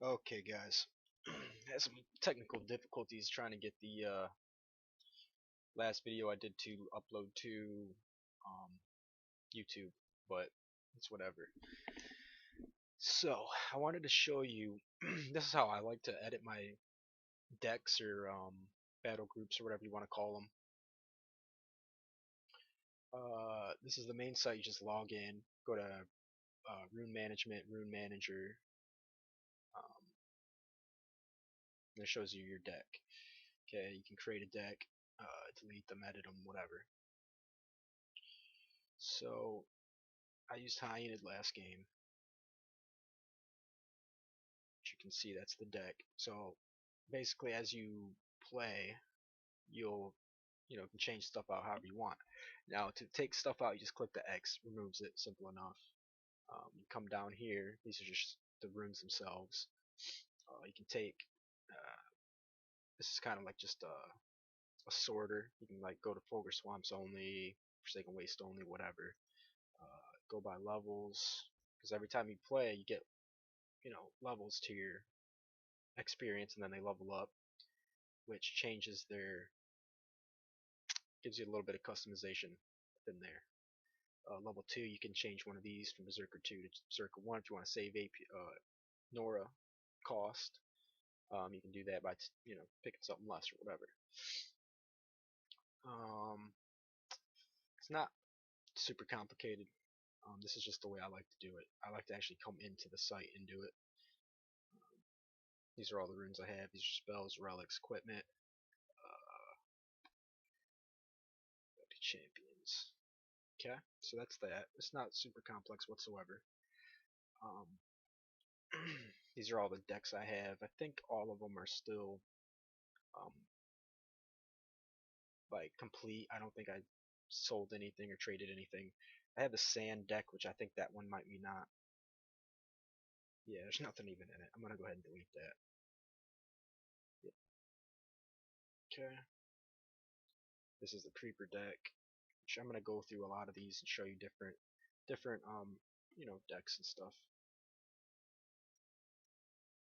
Okay, guys. Had some technical difficulties trying to get the last video I did to upload to um, YouTube, but it's whatever. So, I wanted to show you this is how I like to edit my decks or battle groups or whatever you want to call them. This is the main site. You just log in, go to Rune Management, Rune Manager, um, and it shows you your deck. Okay, you can create a deck, delete them, edit them, whatever. So I used Hyaenid last game. As you can see, that's the deck. So basically, as you play, you'll can change stuff out however you want. Now to take stuff out, you just click the X, removes it. Simple enough. You come down here. These are just the runes themselves. You can take. This is kind of like just a sorter. You can like go to Fulgur Swamps only, Forsaken Waste only, whatever. Go by levels, because every time you play, you get levels to your experience, and then they level up, which changes their gives you a little bit of customization within there. Level 2, you can change one of these from Berserker 2 to Berserker 1 if you want to save Nora cost. You can do that by picking something less or whatever. Um, it's not super complicated. This is just the way I like to do it. I like to actually come into the site and do it. These are all the runes I have. These are spells, relics, equipment, champions. Okay, so that's that. It's not super complex whatsoever. Um, these are all the decks I have. I think all of them are still um, like complete. I don't think I sold anything or traded anything. I have the sand deck, which I think that one might be not. Yeah, there's nothing even in it. I'm gonna go ahead and delete that. Yep. Okay. This is the creeper deck, which I'm gonna go through a lot of these and show you different decks and stuff.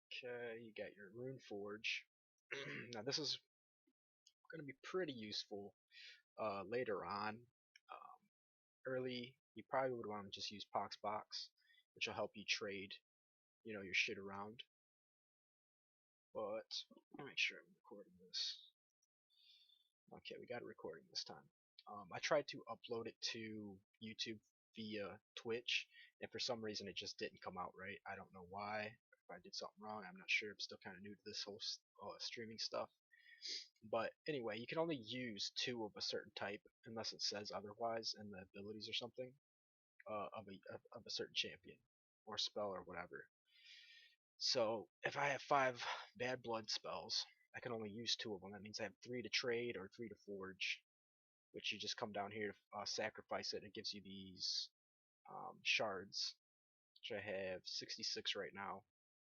Okay, you got your Rune Forge. Now this is going to be pretty useful later on. Early, you probably would want to just use PoxBox, which will help you trade, your shit around. But let me make sure I'm recording this. Okay, we got it recording this time. I tried to upload it to YouTube via Twitch, and for some reason it just didn't come out right. I don't know why. If I did something wrong, I'm not sure. I'm still kind of new to this whole streaming stuff. But anyway, you can only use two of a certain type unless it says otherwise in the abilities or something of a certain champion or spell or whatever. So if I have 5 bad blood spells, I can only use two of them. That means I have 3 to trade or 3 to forge, which you just come down here to sacrifice it. It gives you these shards, which I have 66 right now.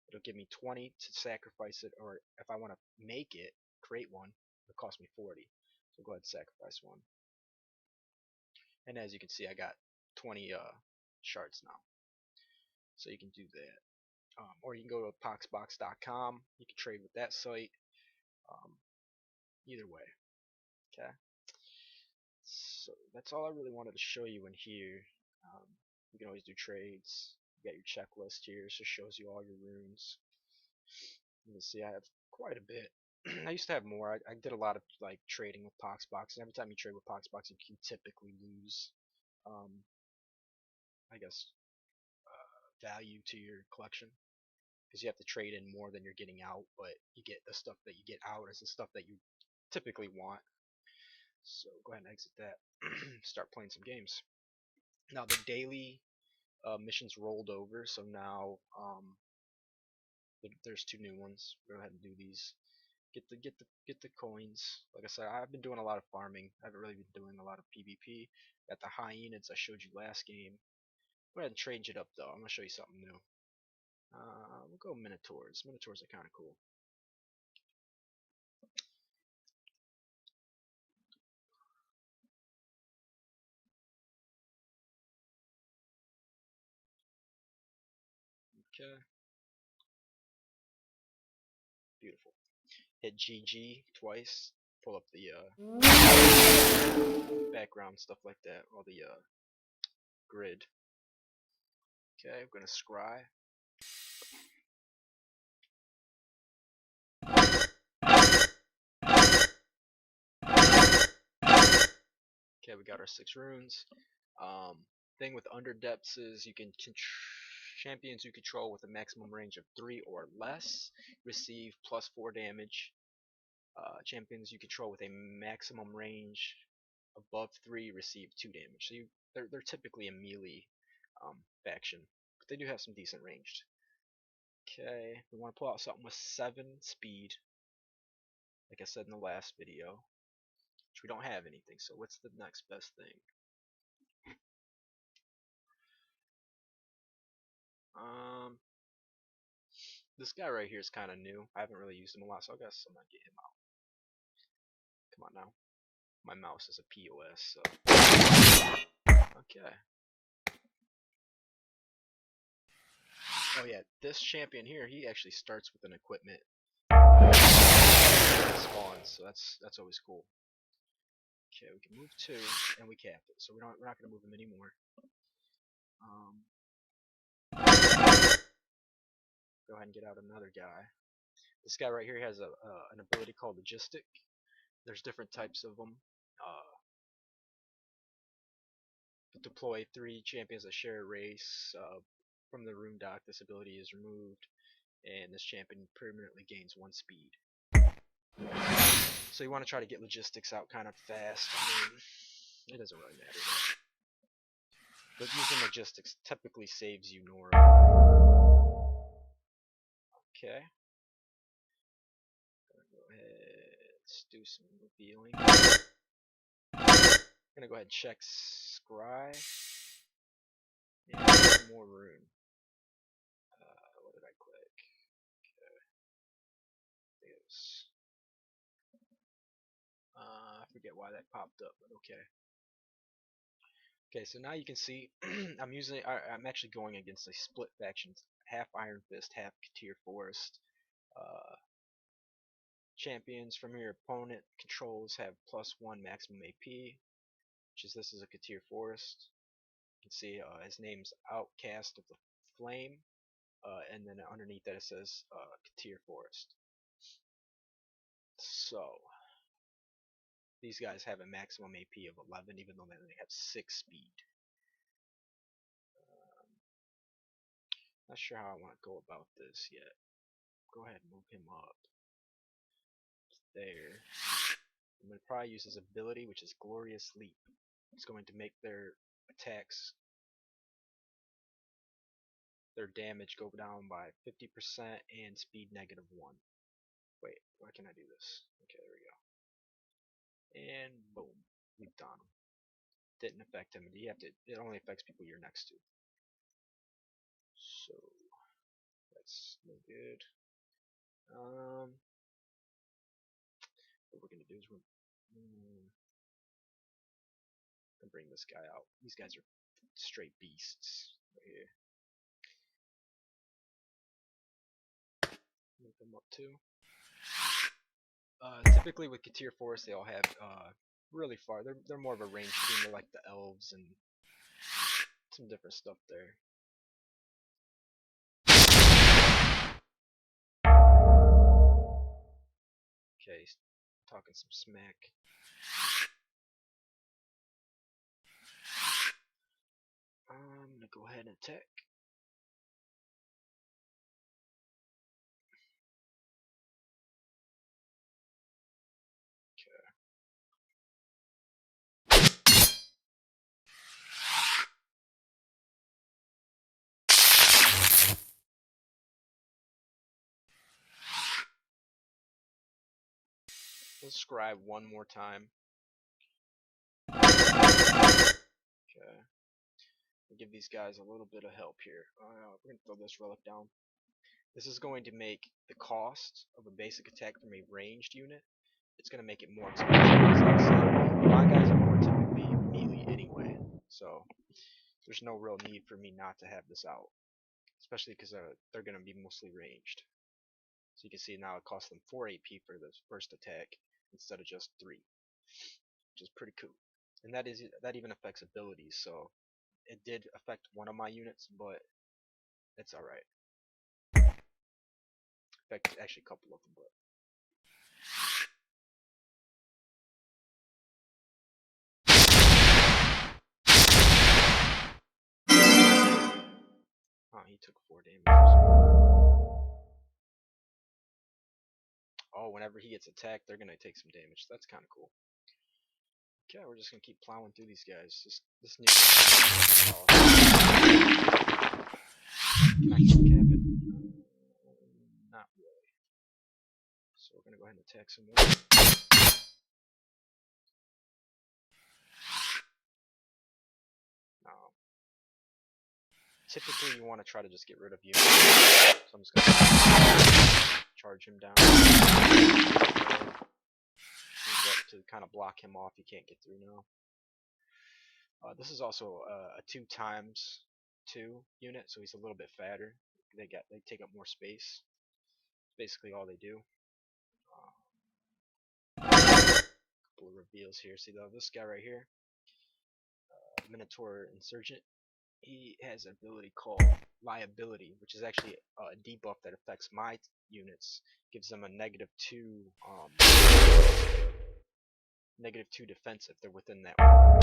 It'll give me 20 to sacrifice it, or if I want to make it, create one, it'll cost me 40. So go ahead and sacrifice one. And as you can see, I got 20 shards now. So you can do that. Or you can go to poxbox.com. You can trade with that site. Um, either way. Okay. So that's all I really wanted to show you in here. You can always do trades. You got your checklist here, so it shows you all your runes. You can see I have quite a bit. I used to have more. I did a lot of like trading with Poxbox, and every time you trade with Poxbox, you can typically lose, um, I guess, value to your collection because you have to trade in more than you're getting out, but you get the stuff that you get out is the stuff that you typically want. So go ahead and exit that. Start playing some games. Now the daily missions rolled over, so now there's 2 new ones. Go ahead and do these. Get the coins. Like I said, I've been doing a lot of farming. I haven't really been doing a lot of PvP. Got the Hyenids I showed you last game. Go ahead and change it up though. I'm gonna show you something new. We'll go Minotaurs. Minotaurs are kind of cool. Okay. hit GG twice, pull up the background, stuff like that, all the grid. Okay, I'm gonna scry. Okay, we got our 6 runes. Thing with underdepths is you can champions you control with a maximum range of 3 or less receive +4 damage. Champions you control with a maximum range above 3 receive 2 damage. So they're typically a melee faction, but they do have some decent ranged. Okay, we want to pull out something with 7 speed, like I said in the last video, which we don't have anything. So what's the next best thing? This guy right here is kind of new. I haven't really used him a lot, so I guess I'm gonna get him out. Come on now. My mouse is a POS, so. Okay. Oh yeah, this champion here, he actually starts with an equipment spawn, so that's always cool. Okay, we can move 2, and we cap it, so we're not gonna move him anymore. Go ahead and get out another guy. This guy right here has an ability called Logistic. There's different types of them. Deploy 3 champions that share a race. From the rune dock, this ability is removed, and this champion permanently gains 1 speed. So you want to try to get logistics out kind of fast. I mean, it doesn't really matter though. But using logistics typically saves you Nora. Okay. Go ahead, let's do some revealing. I'm gonna go ahead and check Scry. And one more rune. What did I click? Okay. This. I forget why that popped up, but okay. Okay, so now you can see I'm actually going against a split faction, half Iron Fist, half Katir Forest. Champions from your opponent controls have +1 maximum AP, which is this is a Katir Forest. You can see his name's Outcast of the Flame, and then underneath that it says Katir Forest. So these guys have a maximum AP of 11, even though they only have 6 speed. Not sure how I want to go about this yet. Go ahead and move him up. There. I'm going to probably use his ability, which is Glorious Leap. It's going to make their attacks, their damage go down by 50% and speed -1. Wait, why can I do this? Okay, there we go. And boom, we've done him. Didn't affect him. It only affects people you're next to. So that's no good. What we're gonna do is we're gonna bring this guy out. These guys are straight beasts right here. Move them up too. Typically with Katir Forest, they all have really far. They're more of a ranged team. They're like the elves and some different stuff there. Okay, talking some smack. I'm gonna go ahead and attack. Let's scribe one more time. Okay. We'll give these guys a little bit of help here. We're going to throw this relic down. This is going to make the cost of a basic attack from a ranged unit, it's going to make it more expensive. Like I said, my guys are more typically melee anyway, so there's no real need for me not to have this out. Especially because they're going to be mostly ranged. So you can see now it costs them 4 AP for the first attack instead of just 3, which is pretty cool. And that even affects abilities, so it did affect one of my units, but it's alright. Affects actually a couple of them, but oh, he took 4 damage. Oh, whenever he gets attacked, they're gonna take some damage. That's kind of cool. Okay, we're just gonna keep plowing through these guys. This new. Oh. Can I cap it? Not really. So we're gonna go ahead and attack some more. Typically, you want to try to just get rid of you. So I'm just gonna charge him down. Use that to kind of block him off. He can't get through now. This is also a 2x2 unit, so he's a little bit fatter. They take up more space. Basically all they do. Couple of reveals here. See though, this guy right here, Minotaur Insurgent. He has an ability called Liability, which is actually a debuff that affects my units. Gives them a -2 -2 defense if they're within that one.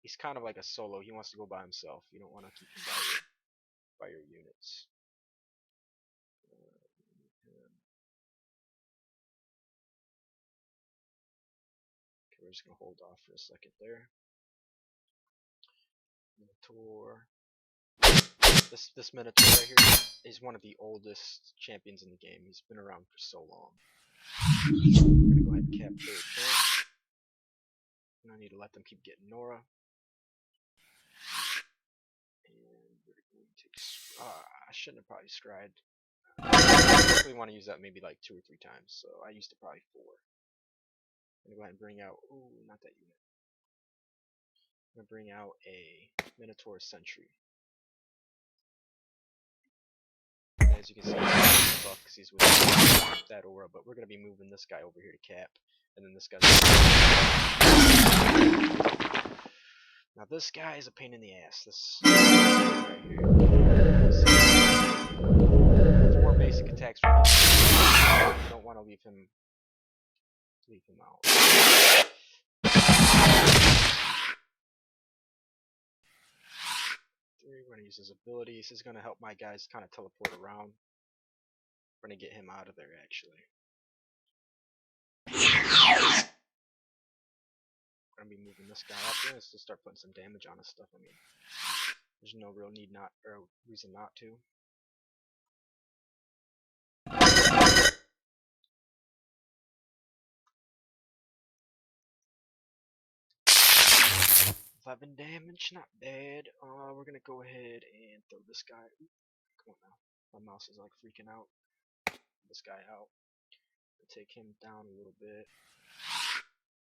He's kind of like a solo. He wants to go by himself. You don't want to keep him by your units. Okay, we're just gonna hold off for a second there. Minotaur. This Minotaur right here is one of the oldest champions in the game. He's been around for so long. I'm gonna go ahead and capture the camp. And I need to let them keep getting Nora. And we're going to. I shouldn't have probably scribed. I typically want to use that maybe like 2 or 3 times, so I used it probably 4. I'm gonna go ahead and bring out. Ooh, not that unit. I'm gonna bring out a Minotaur Sentry. And as you can see, he's buff because he's with that aura, but we're gonna be moving this guy over here to cap, and then this guy's. Now this guy is a pain in the ass. This right here. 4 basic attacks from him. You don't want to leave him out. We're going to use his abilities. This is going to help my guys kind of teleport around. We're going to get him out of there, actually. We're going to be moving this guy up there. Let's just start putting some damage on his stuff. I mean, there's no real need or reason not to. Damage, not bad. We're gonna go ahead and throw this guy. Come on now, my mouse is like freaking out. This guy out. Take him down a little bit.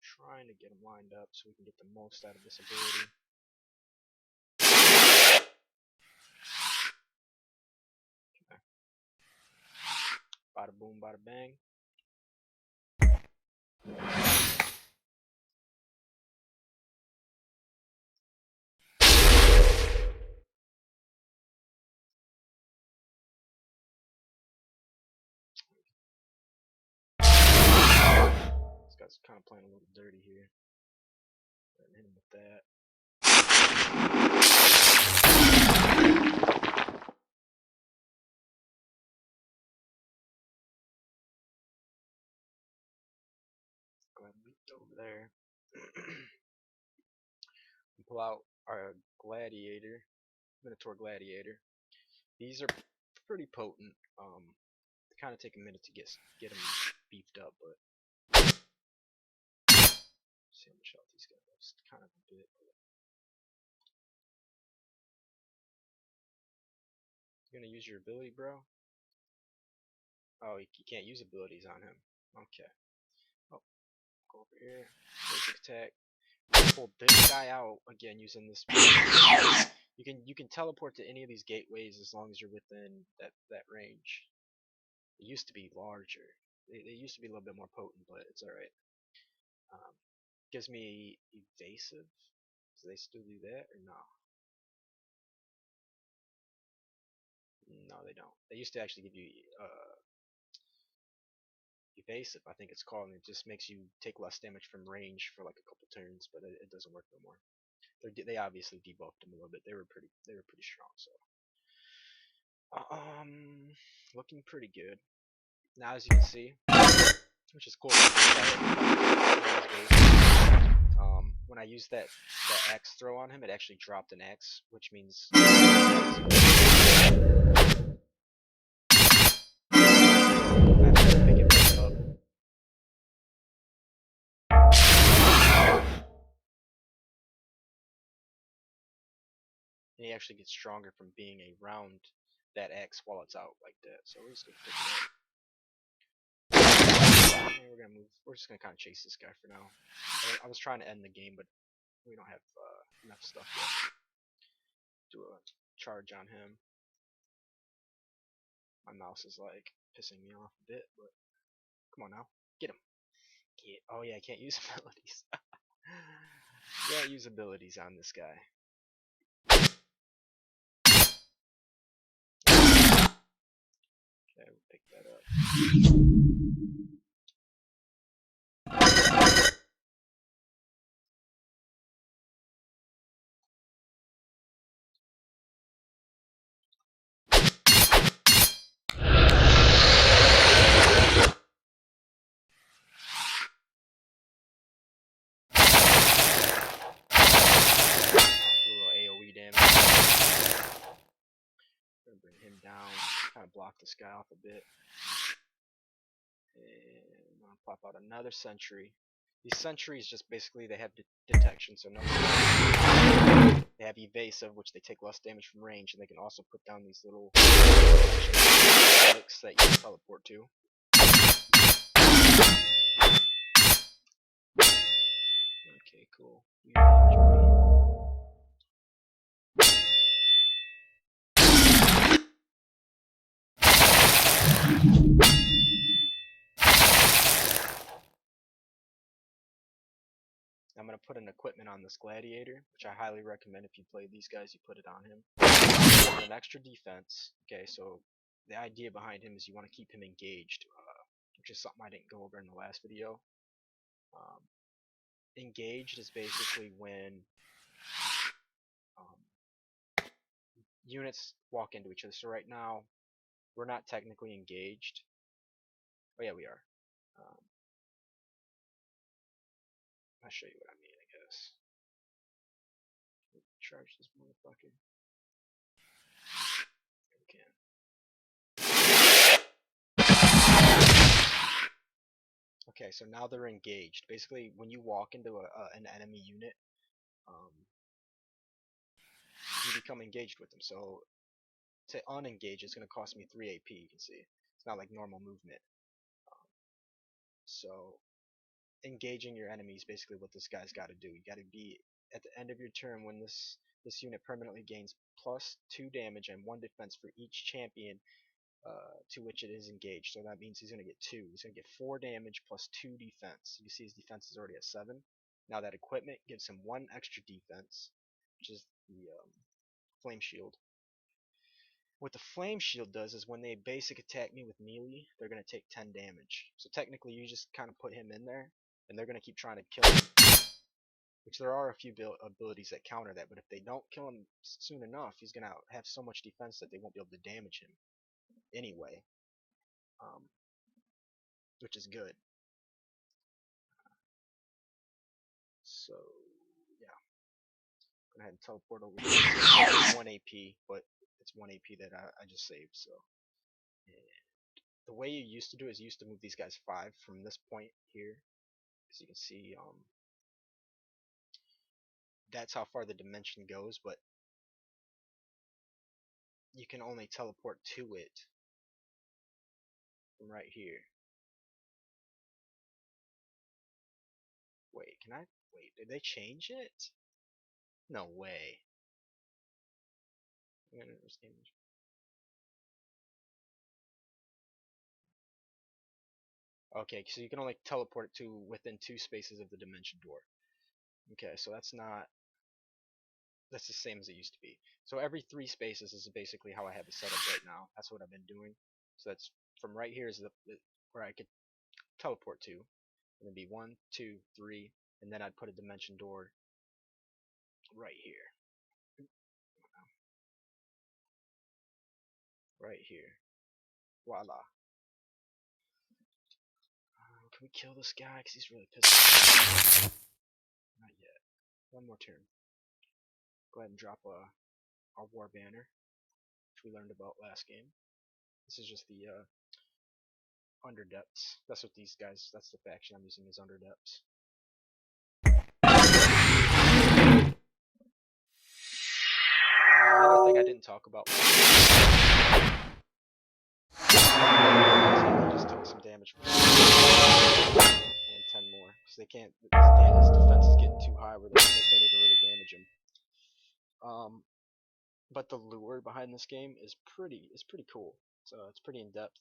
Trying to get him lined up so we can get the most out of this ability. Okay. Bada boom, bada bang. This guy's kind of playing a little dirty here. Hit him with that. Go ahead and leap over there. And pull out our Gladiator, Minotaur Gladiator. These are pretty potent. They kind of take a minute to get them beefed up, but see how much health he's got. That's kind of a bit. You gonna use your ability, bro? Oh, you can't use abilities on him. Okay. Oh, go over here. Basic attack. Pull this guy out again using this. You can teleport to any of these gateways as long as you're within that range. It used to be larger. They used to be a little bit more potent, but it's alright. Um, gives me evasive. Do they still do that or no? No, they don't. They used to actually give you evasive, I think it's called, and it just makes you take less damage from range for like a couple turns, but it doesn't work no more. They obviously debuffed them a little bit. They were pretty strong. So looking pretty good. Now as you can see, which is cool. When I used that X throw on him, it actually dropped an X, which means pick it back up. And he actually gets stronger from being around that X while it's out like that. So we're just gonna pick it up. And we're gonna move. We're just gonna kind of chase this guy for now. I was trying to end the game, but we don't have enough stuff yet. Do a charge on him. My mouse is like pissing me off a bit, but come on now, get him. Oh yeah, I can't use abilities. Can't use abilities on this guy. Okay, we'll pick that up. Do a little AoE damage. Gonna bring him down, kind of block this guy off a bit. And I'm gonna pop out another sentry. These sentries just basically they have detection, so no. They have evasive, which they take less damage from range, and they can also put down these little relics that you can teleport to. Okay, cool. I'm going to put an equipment on this gladiator, which I highly recommend if you play these guys, you put it on him. An extra defense. Okay, so the idea behind him is you want to keep him engaged, which is something I didn't go over in the last video. Engaged is basically when units walk into each other. So right now, we're not technically engaged. Oh yeah, we are. I'll show you what I mean, I guess. Charge this motherfucker. We can. Okay, so now they're engaged. Basically, when you walk into an enemy unit, you become engaged with them. So to unengage, it's going to cost me 3 AP. You can see it's not like normal movement. So engaging your enemy is basically what this guy's got to do. You got to be at the end of your turn when this unit permanently gains +2 damage and 1 defense for each champion to which it is engaged. So that means he's going to get 2. He's going to get 4 damage +2 defense. You see his defense is already at 7. Now that equipment gives him 1 extra defense, which is the flame shield. What the flame shield does is when they basic attack me with melee, they're going to take 10 damage. So technically you just kind of put him in there, and they're going to keep trying to kill him. Which there are a few abilities that counter that, but if they don't kill him soon enough, he's going to have so much defense that they won't be able to damage him anyway. Which is good. So, yeah. Go ahead and teleport over here. It's 1 AP, but it's 1 AP that I just saved, so. And the way you used to do it is you used to move these guys 5 from this point here. As you can see, that's how far the dimension goes, but you can only teleport to it from right here. Wait, did they change it? No way. I'm gonna understand. Okay, so you can only teleport it to within 2 spaces of the dimension door. Okay, so that's the same as it used to be. So every 3 spaces is basically how I have it set up right now. That's what I've been doing. So that's from right here is where I could teleport to. And it'd be 1, 2, 3, and then I'd put a dimension door right here. Right here. Voila. Can we kill this guy? Because he's really pissed me off. Not yet. One more turn. Go ahead and drop a war banner, which we learned about last game. This is just the underdepths. That's what these guys, that's the faction I'm using is underdepths. Another thing I didn't talk about just took some damage from and 10 more because they can't. His defense is getting too high where they can't even really damage him. But the lure behind this game is pretty cool. So it's pretty in depth.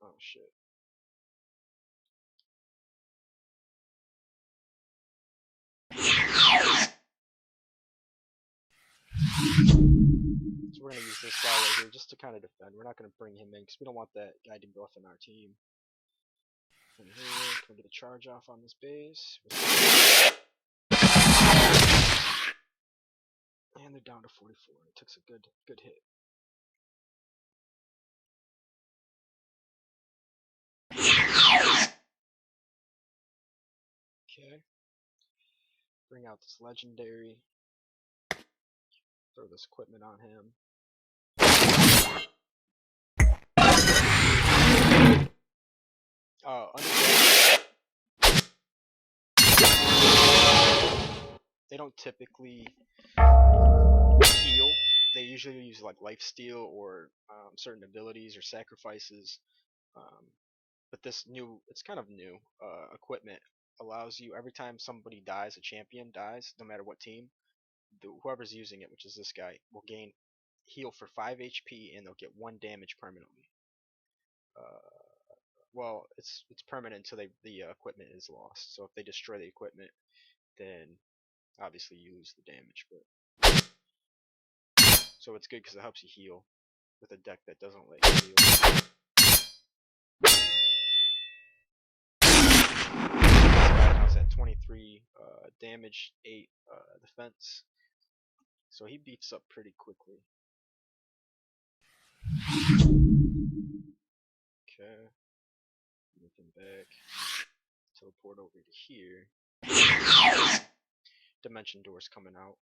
Oh shit. So we're gonna use this guy right here just to kind of defend. We're not gonna bring him in because we don't want that guy to buff in our team. Come here, can we get a charge off on this base? And they're down to 44. It took a good hit. Okay. Bring out this legendary. Throw this equipment on him. They don't typically heal. They usually use like lifesteal or certain abilities or sacrifices. But this new, it's kind of new equipment allows you every time somebody dies, a champion dies, no matter what team, whoever's using it, which is this guy, will gain heal for 5 HP and they'll get 1 damage permanently. Well, it's permanent until the equipment is lost. So if they destroy the equipment, then obviously you lose the damage. But so it's good because it helps you heal with a deck that doesn't let you heal. Now it's at 23 damage, 8 defense. So he beats up pretty quickly. Okay. Move him back. Teleport over to here. Dimension door's coming out.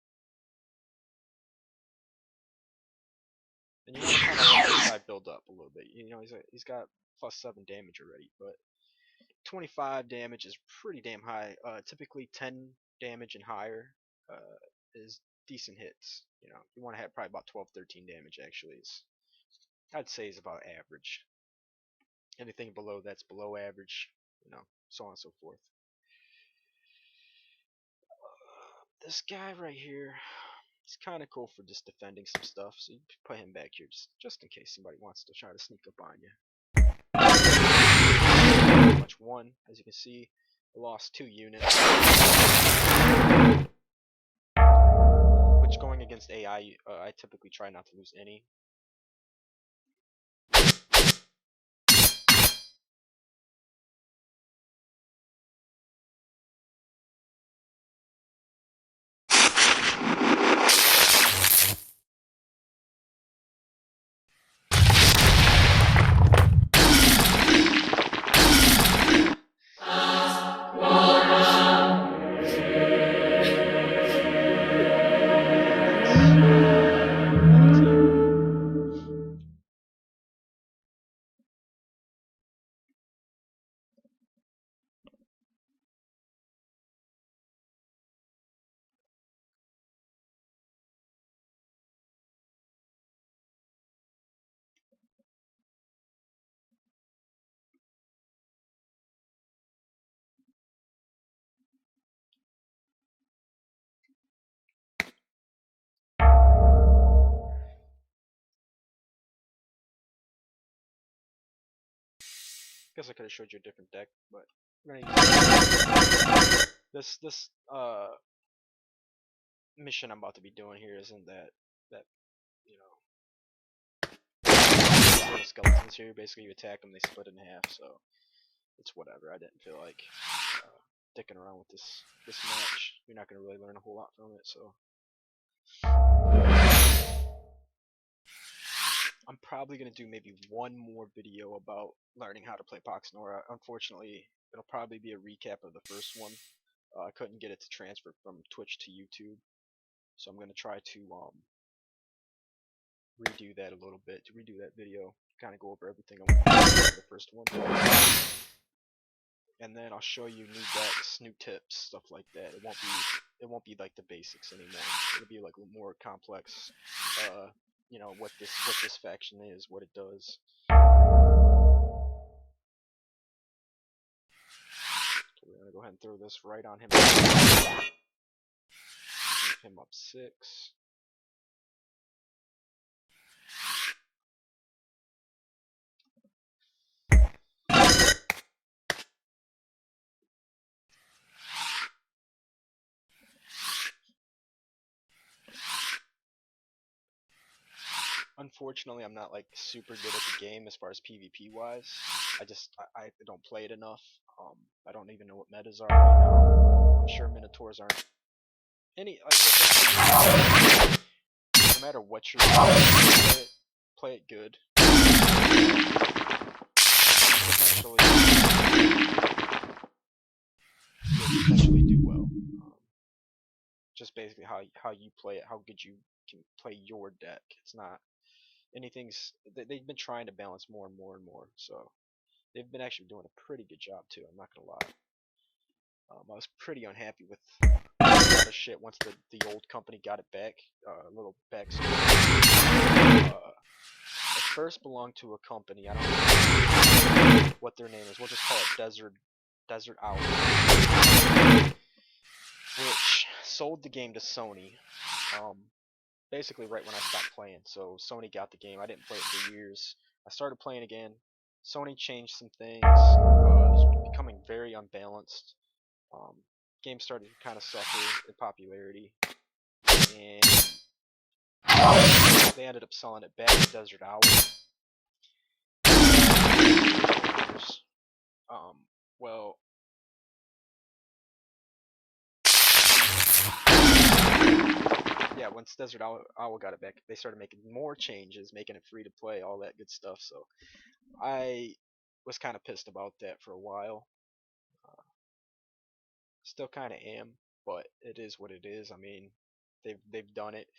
And you want to kind of let this guy build up a little bit. You know, he's got +7 damage already, but 25 damage is pretty damn high. Typically 10 damage and higher is decent hits. You know, you want to have probably about 12, 13 damage actually. I'd say is about average. Anything below that's below average, you know, so on and so forth. This guy right here, he's kind of cool for just defending some stuff, so you put him back here just in case somebody wants to try to sneak up on you. Pretty much 1, as you can see. I lost 2 units. Which going against AI, I typically try not to lose any. guess I could have showed you a different deck, but we're gonna use this mission I'm about to be doing here isn't that you know little skeletons here. Basically, you attack them, they split in half. So it's whatever. I didn't feel like dicking around with this match. You're not gonna really learn a whole lot from it. So I'm probably gonna do maybe one more video about learning how to play PoxNora. Unfortunately, it'll probably be a recap of the first one. I couldn't get it to transfer from Twitch to YouTube, so I'm gonna try to redo that a little bit, to redo that video, kind of go over everything I went through the first one, and then I'll show you new decks, new tips, stuff like that. It won't be like the basics anymore. It'll be like a little more complex. You know what this faction is, what it does. So we're gonna go ahead and throw this right on him. Move him up 6. Unfortunately, I'm not like super good at the game as far as PvP wise. I don't play it enough. I don't even know what metas are right now. I'm sure Minotaurs aren't any. No matter what you're doing, play it good. Potentially do well. Just basically how you play it, how good you can play your deck. It's not anything's. They've been trying to balance more and more and more. So they've been actually doing a pretty good job too. I'm not gonna lie. I was pretty unhappy with a lot of shit once the old company got it back. A little backstory. It first belonged to a company. I don't know what their name is. We'll just call it Desert Owl, which sold the game to Sony. Basically right when I stopped playing. So Sony got the game. I didn't play it for years. I started playing again. Sony changed some things. It was becoming very unbalanced. Game started to kind of suffer in popularity, and they ended up selling it back to Desert Owl. Well, yeah, once Desert Owl got it back, they started making more changes, making it free to play, all that good stuff. So I was kind of pissed about that for a while. Still kind of am, but it is what it is. I mean, they've done it.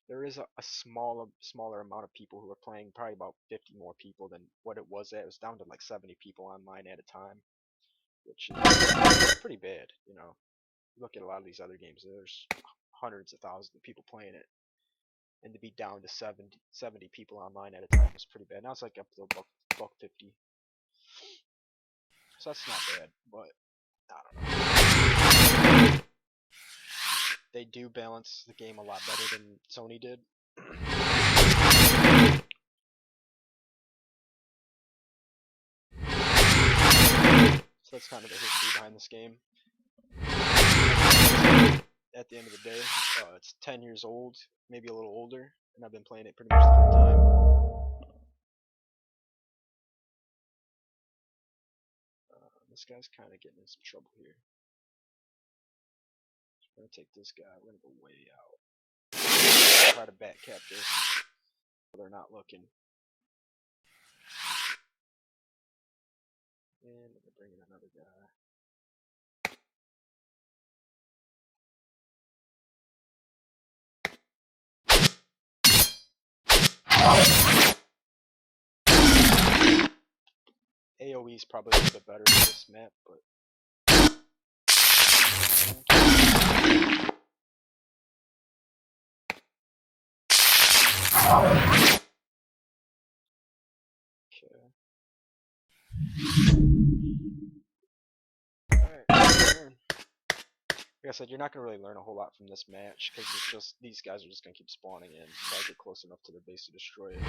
There is a smaller amount of people who are playing, probably about 50 more people than what it was at. It was down to like 70 people online at a time, which is pretty bad, you know. Look at a lot of these other games, there's hundreds of thousands of people playing it, and to be down to 70 people online at a time was pretty bad. Now it's like up to buck 50, so that's not bad, but I don't know. They do balance the game a lot better than Sony did. So that's kind of the history behind this game. At the end of the day, it's 10 years old, maybe a little older, and I've been playing it pretty much the whole time. This guy's kind of getting in some trouble here. We're gonna take this guy. We're gonna go way out. Try to back cap this. They're not looking. And we're gonna bring in another guy. AoE is probably a little bit better for this map, but okay. Alright, like I said, you're not gonna really learn a whole lot from this match because it's just these guys are just gonna keep spawning in until I get close enough to their base to destroy it.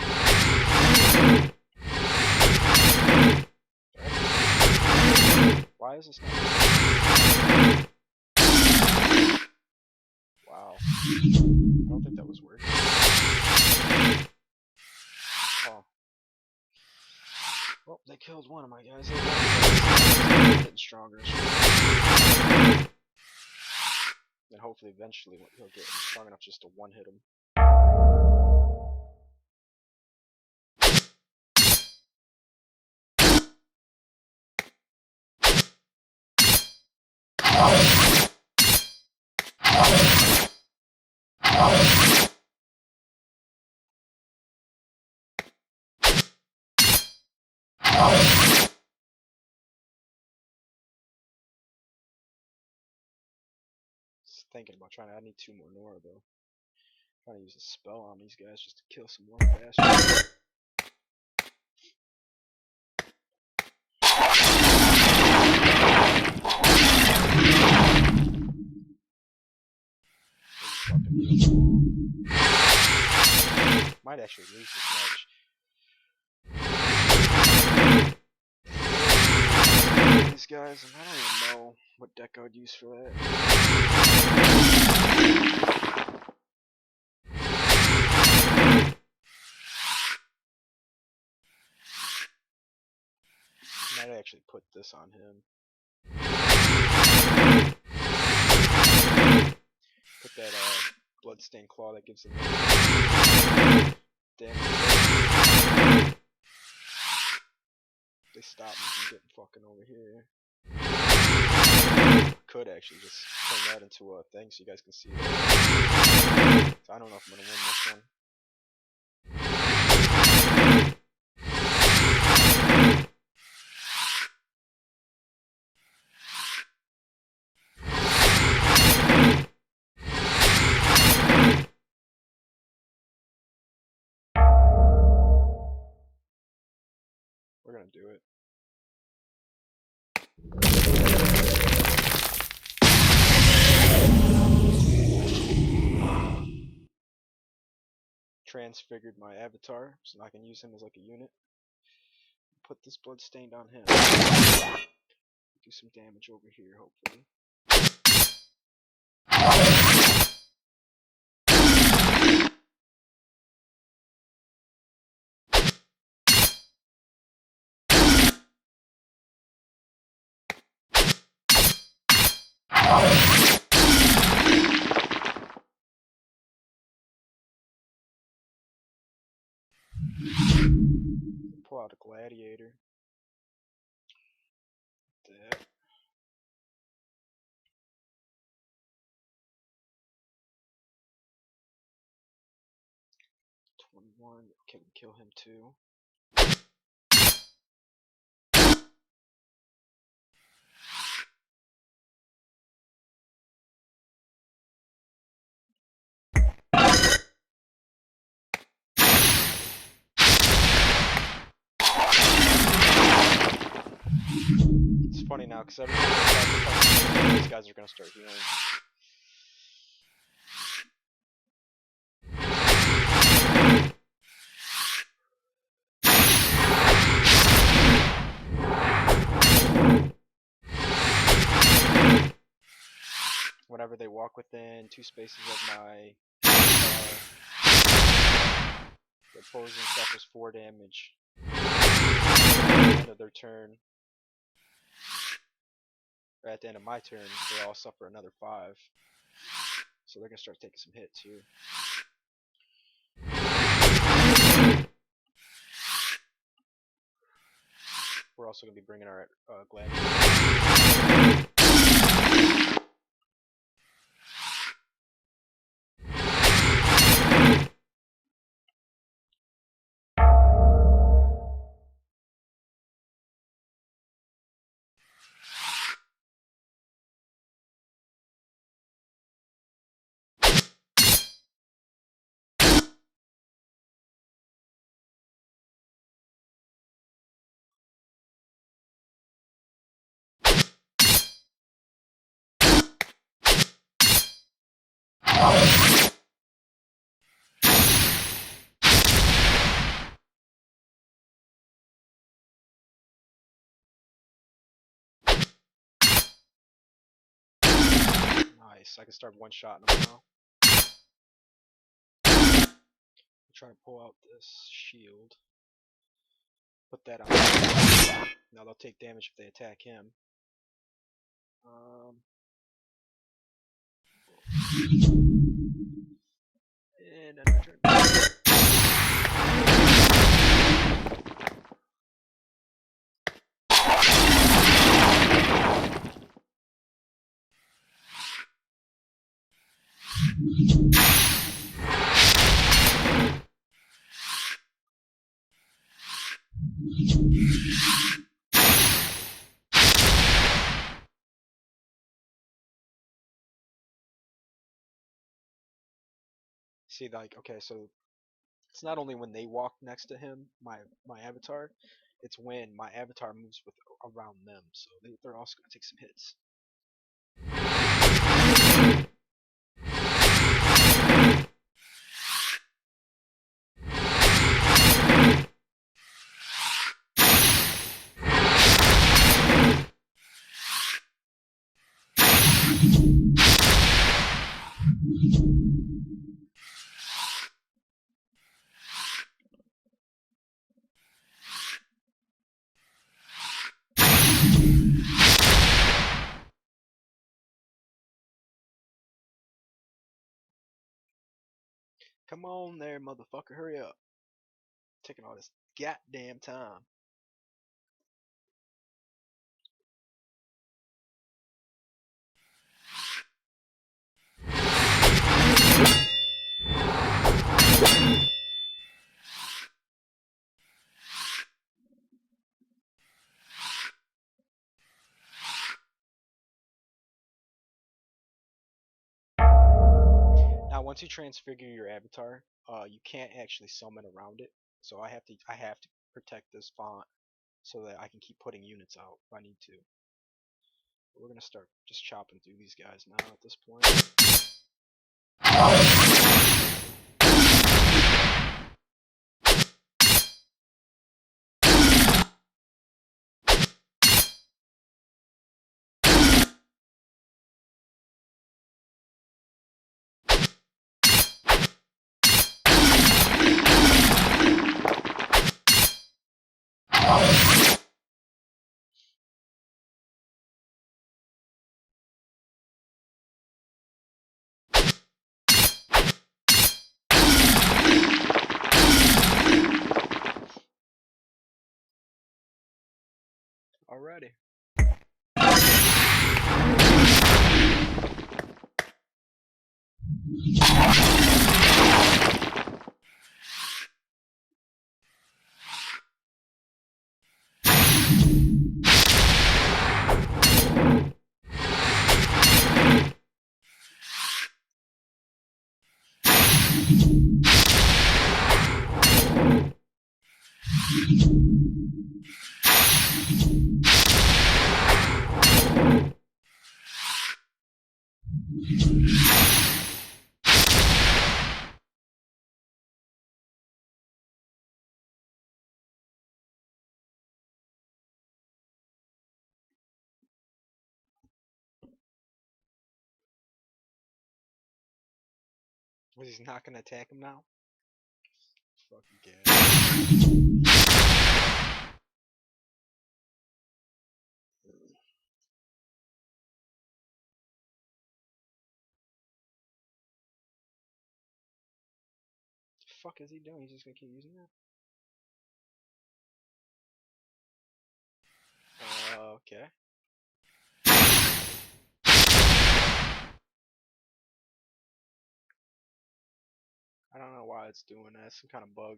Why is this not? Wow. I don't think that was working. Oh. Well, they killed one of my guys. They're getting stronger. And hopefully eventually he'll get strong enough just to one-hit him. Just thinking about trying to. I need 2 more Nora though. Trying to use a spell on these guys just to kill some more bastards. Might actually lose this match. These guys, and I don't even know what deck I would use for that. Might actually put this on him. Put that bloodstained claw that gives him damage. They stop me from getting fucking over here. Could actually just turn that into a thing so you guys can see that. So I don't know if I'm gonna win this one. We're gonna do it. Transfigured my avatar, so now I can use him as like a unit. Put this bloodstained on him. Do some damage over here, hopefully. Pull out a gladiator. That. 21. Can we kill him too? It's funny now because every time these guys are gonna start healing. Whenever they walk within 2 spaces of my the opposing suffers 4 damage at the end of their turn. Or at the end of my turn, they all suffer another 5. So they're gonna start taking some hit too. We're also gonna be bringing our gladiator. Nice. I can start one-shotting them now. I'm trying to pull out this shield. Put that on. Now they'll take damage if they attack him. And then return. See, like, okay, so it's not only when they walk next to him, my avatar, it's when my avatar moves with around them, so they're also gonna take some hits. Come on there, motherfucker, hurry up. Taking all this goddamn time. Now, once you transfigure your avatar, you can't actually summon around it. So I have to protect this font so that I can keep putting units out if I need to. But we're gonna start just chopping through these guys now at this point. Alrighty. Was he not gonna attack him now? Fucking gas. The fuck is he doing? He's just gonna keep using that? Okay. I don't know why it's doing that. Some kind of bug.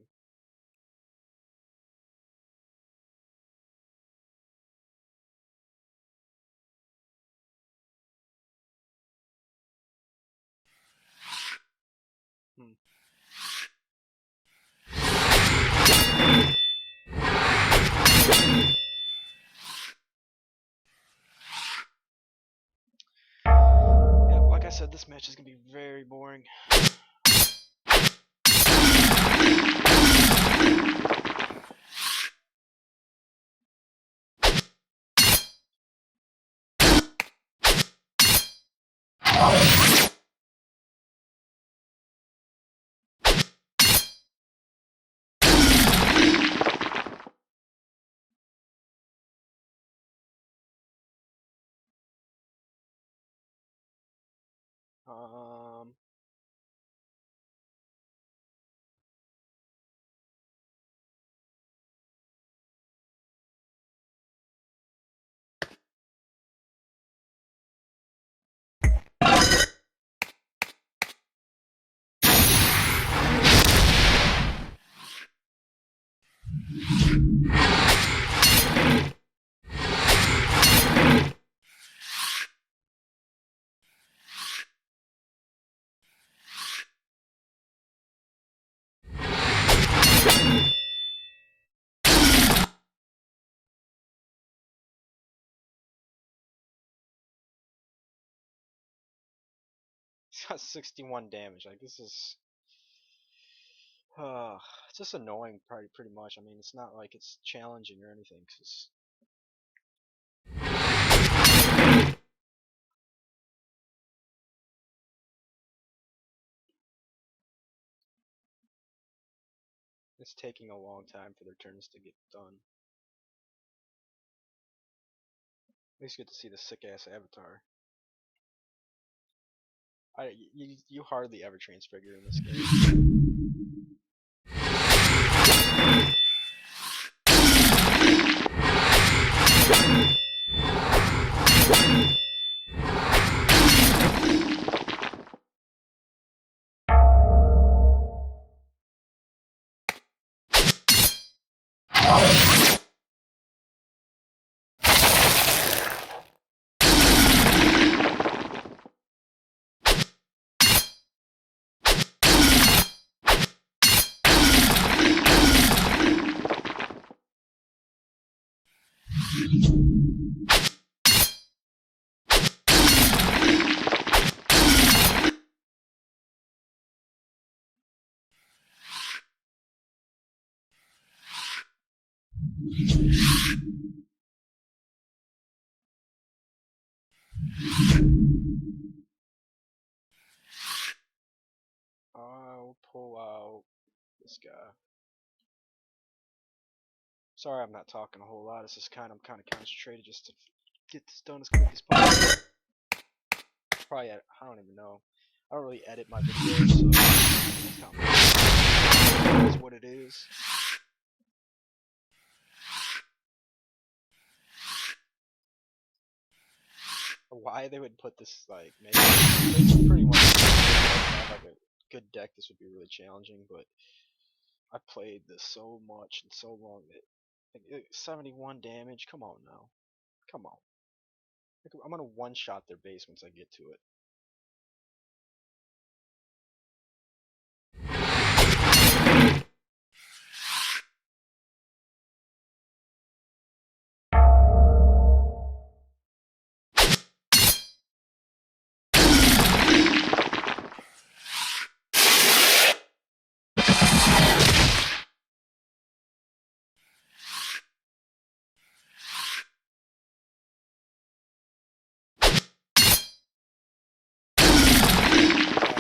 Yeah, like I said, this match is gonna be very boring. Um, it's got 61 damage. Like this is, it's just annoying, pretty much. I mean, it's not like it's challenging or anything, 'cause it's taking a long time for their turns to get done. At least you get to see the sick ass avatar. You hardly ever transfigure in this game. I'll pull out this guy. Sorry, I'm not talking a whole lot. It's just I'm kind of concentrated just to get this done as quick as possible. Probably, I don't even know. I don't really edit my videos, so that's what it is. Why they would put this, like, maybe it's pretty much have like a good deck. This would be really challenging, but I played this so much and so long that like, 71 damage. Come on now, come on. I'm gonna one-shot their base once I get to it.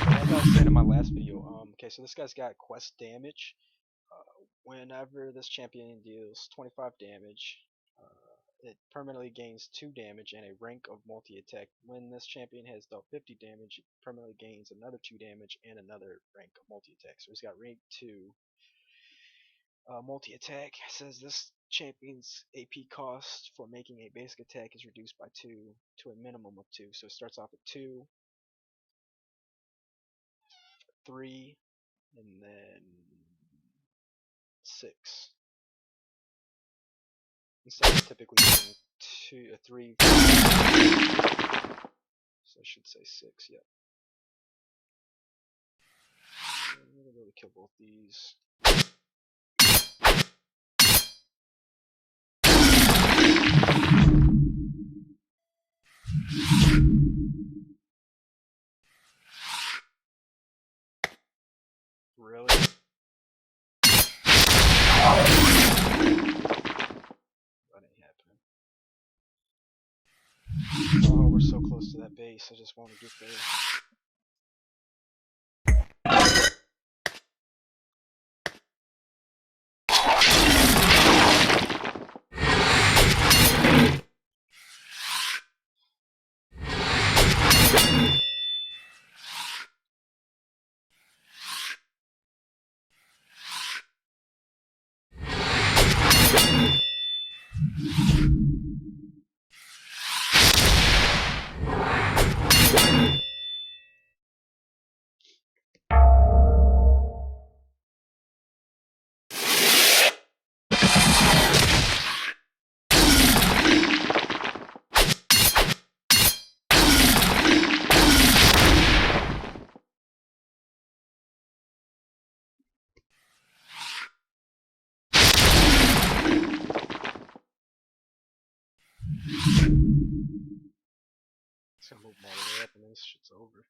Like I was saying in my last video, okay, so this guy's got quest damage. Whenever this champion deals 25 damage, it permanently gains 2 damage and a rank of multi-attack. When this champion has dealt 50 damage, it permanently gains another 2 damage and another rank of multi-attack. So he's got rank 2 multi-attack. Says this champion's AP cost for making a basic attack is reduced by 2 to a minimum of 2. So it starts off at 2, 3, and then 6. Instead of typically being 3, 4, so I should say 6, yeah. I'm gonna really kill both these. Really? That ain't happening. Oh, we're so close to that base. I just want to get there. this shit's over.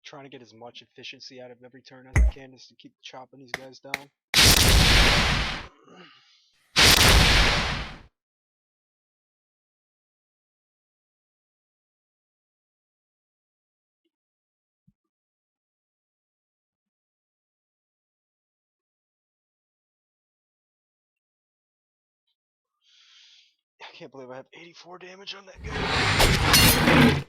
Trying to get as much efficiency out of every turn as I can just to keep chopping these guys down. I can't believe I have 84 damage on that guy.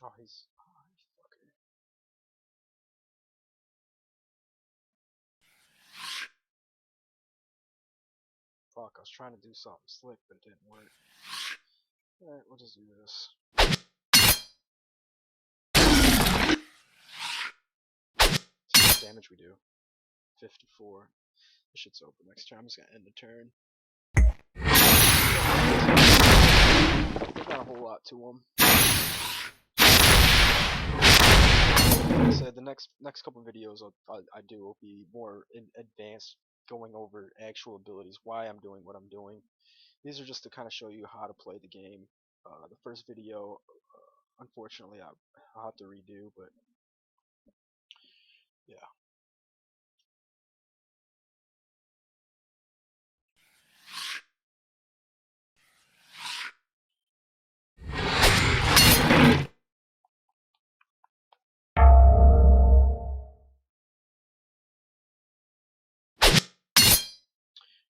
Oh, he's fucker. Fuck, I was trying to do something slick, but it didn't work. Alright, we'll just do this. See how much damage we do. 54. This shit's over. Next turn, I'm just gonna end the turn. There's not a whole lot to them. Like I said, the next couple videos I do will be more advanced, going over actual abilities, why I'm doing what I'm doing. These are just to kind of show you how to play the game. The first video, unfortunately, I'll have to redo, but yeah.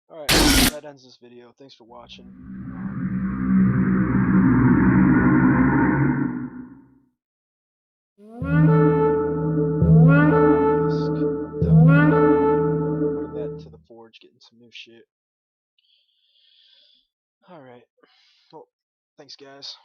Alright, that ends this video. Thanks for watching. Putting that to the forge, getting some new shit. Alright. Well, thanks guys.